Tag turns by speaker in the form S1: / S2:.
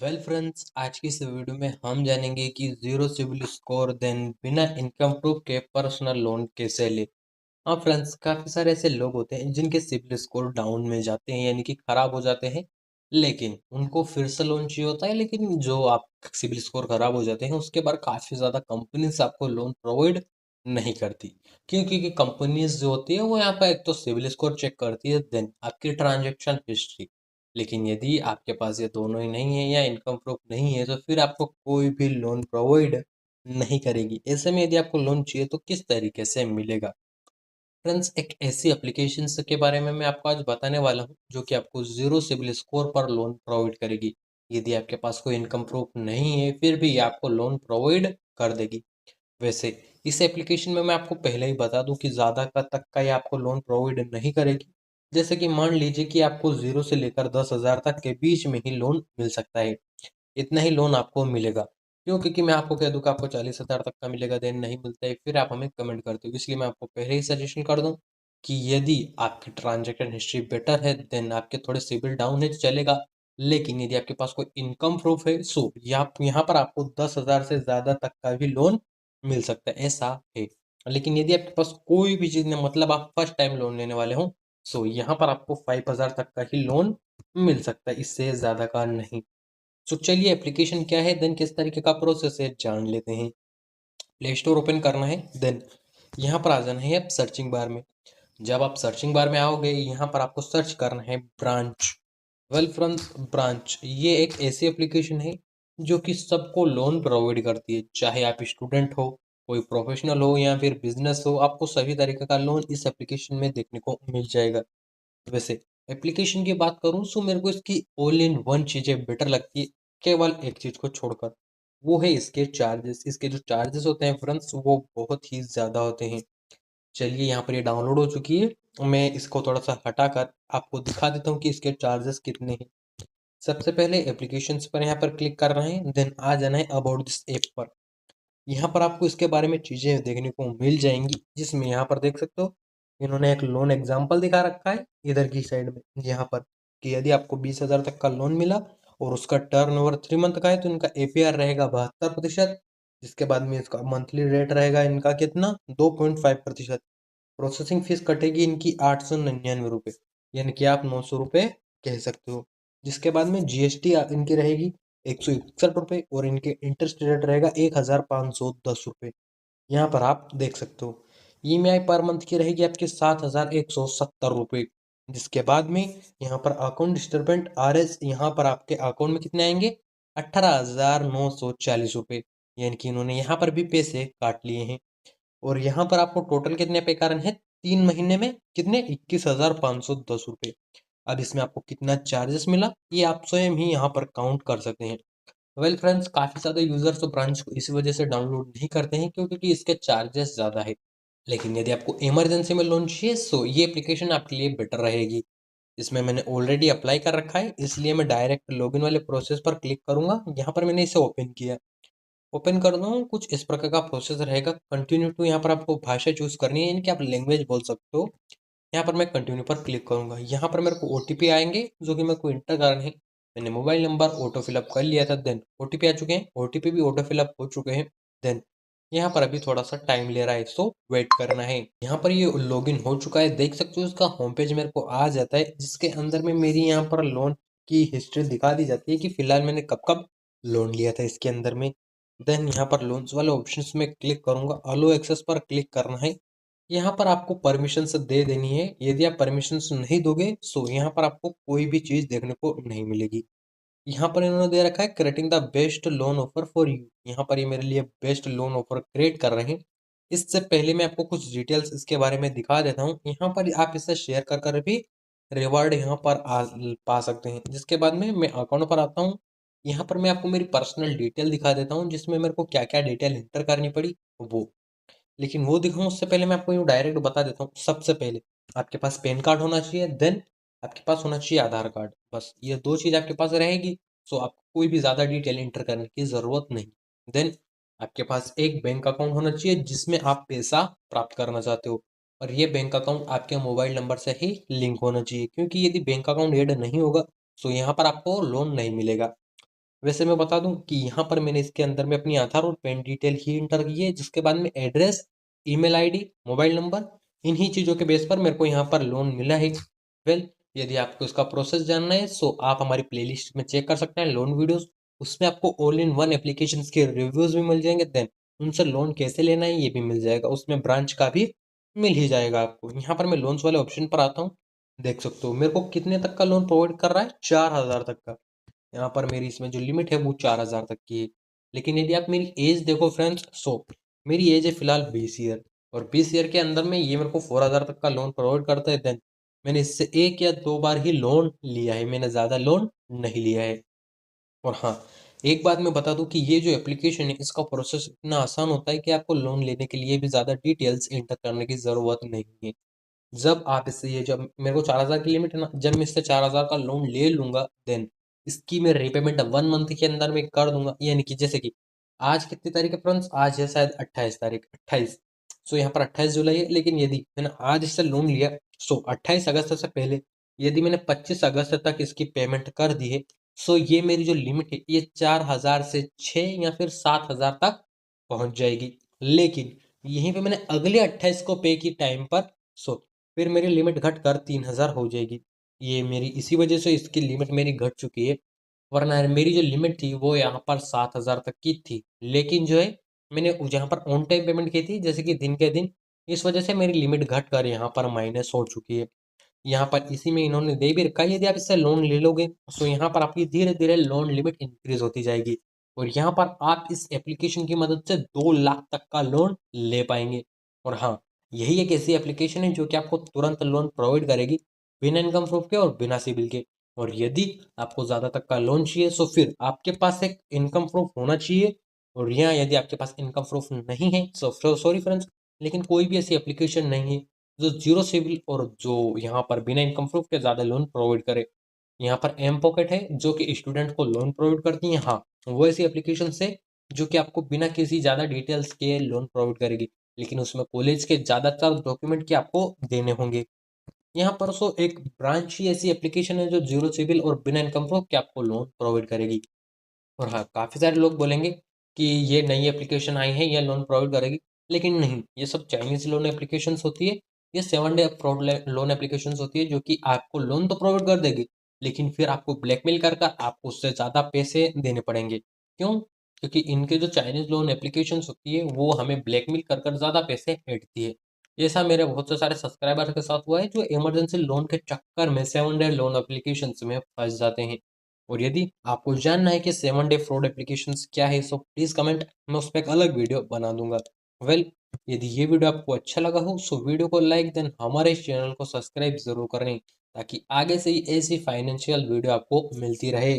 S1: Friends, आज की इस वीडियो में हम जानेंगे कि जीरो सिविल स्कोर देन बिना इनकम प्रूफ के पर्सनल लोन कैसे ले। हाँ फ्रेंड्स, काफ़ी सारे ऐसे लोग होते हैं जिनके सिविल स्कोर डाउन में जाते हैं, यानी कि खराब हो जाते हैं। लेकिन उनको फिर से लोन चाहिए होता है। लेकिन जो आप सिविल स्कोर खराब हो जाते हैं उसके बाद काफ़ी ज़्यादा कंपनीज आपको लोन प्रोवाइड नहीं करती। क्यों? क्योंकि कंपनीज जो होती है वो यहाँ पर एक तो सिविल स्कोर चेक करती है, देन आपकी ट्रांजेक्शन हिस्ट्री। लेकिन यदि आपके पास ये दोनों ही नहीं है या इनकम प्रूफ नहीं है तो फिर आपको कोई भी लोन प्रोवाइड नहीं करेगी। ऐसे में यदि आपको लोन चाहिए तो किस तरीके से मिलेगा? फ्रेंड्स, एक ऐसी एप्लीकेशन के बारे में मैं आपको आज बताने वाला हूँ जो कि आपको जीरो सिबिल स्कोर पर लोन प्रोवाइड करेगी। यदि आपके पास कोई इनकम प्रूफ नहीं है फिर भी ये आपको लोन प्रोवाइड कर देगी। वैसे इस एप्लीकेशन में मैं आपको पहले ही बता दूं कि ज़्यादा का तक का ये आपको लोन प्रोवाइड नहीं करेगी। जैसे कि मान लीजिए कि आपको 0 से लेकर 10,000 तक के बीच में ही लोन मिल सकता है। इतना ही लोन आपको मिलेगा। क्यों? क्योंकि मैं आपको कह दूं कि आपको 40,000 तक का मिलेगा, देन नहीं मिलता है, फिर आप हमें कमेंट करते हो। इसलिए मैं आपको पहले ही सजेशन कर दूं कि यदि आपकी ट्रांजैक्शन हिस्ट्री बेटर है, देन आपके थोड़े सिबिल डाउन है तो चलेगा। लेकिन यदि आपके पास कोई इनकम प्रूफ है सो यहाँ पर आपको 10,000 से ज़्यादा तक का भी लोन मिल सकता है, ऐसा है। लेकिन यदि आपके पास कोई भी चीज़ नहीं, मतलब आप फर्स्ट टाइम लोन लेने वाले हो, सो यहाँ पर आपको 5,000 तक का ही लोन मिल सकता है, इससे ज़्यादा का नहीं। सो चलिए एप्लीकेशन क्या है, देन किस तरीके का प्रोसेस है जान लेते हैं। प्ले स्टोर ओपन करना है, देन यहाँ पर आ जाना है आप सर्चिंग बार में। जब आप सर्चिंग बार में आओगे यहाँ पर आपको सर्च करना है ब्रांच। फ्रेंड्स, ब्रांच ये एक ऐसी एप्लीकेशन है जो कि सबको लोन प्रोवाइड करती है। चाहे आप स्टूडेंट हो, कोई प्रोफेशनल हो या फिर बिजनेस हो, आपको सभी तरीके का लोन इस एप्लीकेशन में देखने को मिल जाएगा। वैसे एप्लीकेशन की बात करूँ तो मेरे को इसकी ऑल इन वन चीज़ें बेटर लगती है, केवल एक चीज़ को छोड़कर। वो है इसके चार्जेस। इसके जो चार्जेस होते हैं फ्रेंड्स वो बहुत ही ज़्यादा होते हैं। चलिए, यहाँ पर ये डाउनलोड हो चुकी है, मैं इसको थोड़ा सा हटाकर आपको दिखा देता हूँ कि इसके चार्जेस कितने हैं। सबसे पहले एप्लीकेशंस पर यहाँ पर क्लिक करना है, देन आ जाना है अबाउट दिस ऐप पर। यहाँ पर आपको इसके बारे में चीज़ें देखने को मिल जाएंगी, जिसमें यहाँ पर देख सकते हो इन्होंने एक लोन एग्जाम्पल दिखा रखा है इधर की साइड में, यहाँ पर कि यदि आपको 20,000 तक का लोन मिला और उसका टर्नओवर 3 मंथ का है तो इनका एपीआर रहेगा 72%। जिसके बाद में इसका मंथली रेट रहेगा इनका कितना, 2.5%। प्रोसेसिंग फीस कटेगी इनकी 899 रुपये, यानी कि आप 900 रुपये कह सकते हो। जिसके बाद में जीएसटी इनकी रहेगी 161 रुपये और इनके इंटरेस्ट रेट रहेगा 1,510 रुपये। यहाँ पर आप देख सकते हो ईएमआई पर मंथ की रहेगी आपकी 7,170 रुपये। जिसके बाद में यहाँ पर अकाउंट डिस्टर्बेंट आर एस, यहाँ पर आपके अकाउंट में कितने आएंगे, 18,940 रुपये। यानी कि इन्होंने यहाँ पर भी पैसे काट लिए हैं। और यहाँ पर आपको टोटल कितने पे कारण है, 3 महीने में कितने, 21,510 रुपये। अब इसमें आपको कितना चार्जेस मिला ये आप स्वयं ही यहाँ पर काउंट कर सकते हैं। फ्रेंड्स, काफ़ी ज़्यादा यूजर्स तो ब्रांच को इस वजह से डाउनलोड नहीं करते हैं क्योंकि इसके चार्जेस ज़्यादा है। लेकिन यदि आपको इमरजेंसी में लोन चाहिए तो ये एप्लीकेशन आपके लिए बेटर रहेगी। इसमें मैंने ऑलरेडी अप्लाई कर रखा है, इसलिए मैं डायरेक्ट लॉगिन वाले प्रोसेस पर क्लिक करूंगा। यहाँ पर मैंने इसे ओपन किया। ओपन कर दूँ, कुछ इस प्रकार का प्रोसेस रहेगा। कंटिन्यू टू, यहाँ पर आपको भाषा चूज करनी है, यानी कि आप लैंग्वेज बोल सकते हो। यहाँ पर मैं कंटिन्यू पर क्लिक करूंगा। यहाँ पर मेरे को ओटीपी आएंगे जो कि मेरे को इंटर करने हैं। मैंने मोबाइल नंबर ऑटो फिलअप कर लिया था, देन ओटीपी आ चुके हैं, ओटीपी भी ऑटो फिलअप हो चुके हैं। देन यहाँ पर अभी थोड़ा सा टाइम ले रहा है, सो वेट करना है। यहाँ पर ये लॉगिन हो चुका है, देख सकते हो इसका होम पेज मेरे को आ जाता है, जिसके अंदर में मेरी यहाँ पर लोन की हिस्ट्री दिखा दी जाती है कि फिलहाल मैंने कब कब लोन लिया था इसके अंदर में। देन यहाँ पर लोन्स वाले ऑप्शंस में क्लिक करूंगा, अलो एक्सेस पर क्लिक करना है। यहाँ पर आपको परमिशंस दे देनी है। यदि आप परमिशंस नहीं दोगे सो यहाँ पर आपको कोई भी चीज़ देखने को नहीं मिलेगी। यहाँ पर इन्होंने दे रखा है creating the best loan offer for you. यहाँ पर ये मेरे लिए बेस्ट लोन ऑफर क्रिएट कर रहे हैं। इससे पहले मैं आपको कुछ डिटेल्स इसके बारे में दिखा देता हूँ। यहाँ पर आप इसे शेयर कर कर भी रिवार्ड यहाँ पर पा सकते हैं। जिसके बाद में मैं अकाउंट पर आता हूँ। यहाँ पर मैं आपको मेरी पर्सनल डिटेल दिखा देता हूँ, जिसमें मेरे को क्या क्या डिटेल एंटर करनी पड़ी वो। लेकिन वो दिखाऊं उससे पहले मैं आपको यूँ डायरेक्ट बता देता हूँ। सबसे पहले आपके पास पैन कार्ड होना चाहिए, देन आपके पास होना चाहिए आधार कार्ड। बस ये दो चीज़ आपके पास रहेगी, सो आपको कोई भी ज़्यादा डिटेल एंटर करने की ज़रूरत नहीं। देन आपके पास एक बैंक अकाउंट होना चाहिए जिसमें आप पैसा प्राप्त करना चाहते हो, और ये बैंक अकाउंट आपके मोबाइल नंबर से ही लिंक होना चाहिए, क्योंकि यदि बैंक अकाउंट ऐड नहीं होगा तो यहाँ पर आपको लोन नहीं मिलेगा। वैसे मैं बता दूं कि यहाँ पर मैंने इसके अंदर में अपनी आधार और पैन डिटेल ही इंटर की है, जिसके बाद में address, email ID, mobile number, इन्हीं चीज़ों के बेस पर मेरे को यहाँ पर लोन मिला है। वेल, यदि आपको इसका प्रोसेस जानना है सो आप हमारी प्लेलिस्ट में चेक कर सकते हैं लोन वीडियोस। उसमें आपको ऑल इन वन एप्लीकेशन के रिव्यूज भी मिल जाएंगे, देन उनसे लोन कैसे लेना है ये भी मिल जाएगा, उसमें ब्रांच का भी मिल ही जाएगा आपको। यहाँ पर मैं लोन्स वाले ऑप्शन पर आता हूँ, देख सकते हो मेरे को कितने तक का लोन प्रोवाइड कर रहा है, 4,000 तक का। यहाँ पर मेरी इसमें जो लिमिट है वो 4,000 तक की है। लेकिन यदि आप मेरी एज देखो फ्रेंड्स, सो मेरी एज है फिलहाल 20 ईयर, और 20 ईयर के अंदर में ये मेरे को 4,000 तक का लोन प्रोवाइड करता है। देन मैंने इससे 1 या 2 बार ही लोन लिया है, मैंने ज़्यादा लोन नहीं लिया है। और हाँ, एक बात मैं बता दूं कि ये जो एप्लीकेशन है इसका प्रोसेस इतना आसान होता है कि आपको लोन लेने के लिए भी ज़्यादा डिटेल्स एंटर करने की ज़रूरत नहीं है। जब आप इससे ये जब मेरे को 4,000 की लिमिट है ना, जब मैं इससे 4,000 का लोन ले लूंगा देन इसकी मैं रीपेमेंट 1 मंथ के अंदर में कर दूंगा। यानी कि जैसे कि आज कितनी तारीख है फ्रेंड्स, आज है शायद 28 तारीख, 28। सो यहाँ पर 28 जुलाई है, लेकिन यदि मैंने आज इससे लोन लिया सो 28 अगस्त से पहले यदि मैंने 25 अगस्त तक इसकी पेमेंट कर दी है, सो ये मेरी जो लिमिट है ये 4,000 से 6 या फिर 7,000 तक पहुंच जाएगी। लेकिन यहीं पे मैंने अगले 28 को पे की टाइम पर सो फिर मेरी लिमिट घट कर 3,000 हो जाएगी। ये मेरी इसी वजह से इसकी लिमिट मेरी घट चुकी है, वरना मेरी जो लिमिट थी वो यहाँ पर 7,000 तक की थी। लेकिन जो है मैंने जहाँ पर ऑन टाइम पेमेंट की थी जैसे कि दिन के दिन, इस वजह से मेरी लिमिट घट कर यहाँ पर माइनस हो चुकी है। यहाँ पर इसी में इन्होंने दे भी रखा है यदि आप इससे लोन ले लोगे तो यहाँ पर आपकी धीरे धीरे लोन लिमिट इंक्रीज होती जाएगी, और यहाँ पर आप इस एप्लीकेशन की मदद से 2 लाख तक का लोन ले पाएंगे। और हाँ, यही एक ऐसी एप्लीकेशन है जो कि आपको तुरंत लोन प्रोवाइड करेगी, बिना इनकम प्रूफ के और बिना सिबिल के। और यदि आपको ज़्यादा तक का लोन चाहिए तो फिर आपके पास एक इनकम प्रूफ होना चाहिए, और यहाँ यदि आपके पास इनकम प्रूफ नहीं है तो सॉरी फ्रेंड्स, लेकिन कोई भी ऐसी एप्लीकेशन नहीं है जो जीरो सिविल और जो यहाँ पर बिना इनकम प्रूफ के ज़्यादा लोन प्रोवाइड करे। यहाँ पर एम पॉकेट है जो कि स्टूडेंट को लोन प्रोवाइड करती है। हाँ, वो ऐसी एप्लीकेशन है जो कि आपको बिना किसी ज़्यादा डिटेल्स के लोन प्रोवाइड करेगी, लेकिन उसमें कॉलेज के ज़्यादातर डॉक्यूमेंट के आपको देने होंगे। यहाँ पर सो एक ब्रांच ही ऐसी एप्लीकेशन है जो जीरो सिविल और बिना इनकम प्रूफ के आपको लोन प्रोवाइड करेगी। और हाँ, काफ़ी सारे लोग बोलेंगे कि ये नई एप्लीकेशन आई है, ये लोन प्रोवाइड करेगी, लेकिन नहीं, ये सब चाइनीज लोन एप्लीकेशंस होती है। ये 7 डे फ्रॉड लोन एप्लीकेशंस होती है जो कि आपको लोन तो प्रोवाइड कर देगी, लेकिन फिर आपको ब्लैकमेल कर कर आपको उससे ज़्यादा पैसे देने पड़ेंगे। क्यों? क्योंकि इनके जो चाइनीज लोन एप्लीकेशंस होती है वो हमें ब्लैकमेल कर कर ज़्यादा पैसे ऐंठती है। ऐसा मेरे बहुत से सारे सब्सक्राइबर के साथ हुआ है जो इमरजेंसी लोन के चक्कर में 7 डे लोन एप्लीकेशंस में फंस जाते हैं। और यदि आपको जानना है कि 7 डे फ्रॉड एप्लीकेशंस क्या है सो प्लीज़ कमेंट, मैं उस पर एक अलग वीडियो बना दूंगा। वेल, यदि ये वीडियो आपको अच्छा लगा हो सो वीडियो को लाइक देन हमारे इस चैनल को सब्सक्राइब जरूर करें, ताकि आगे से ही ऐसी फाइनेंशियल वीडियो आपको मिलती रहे।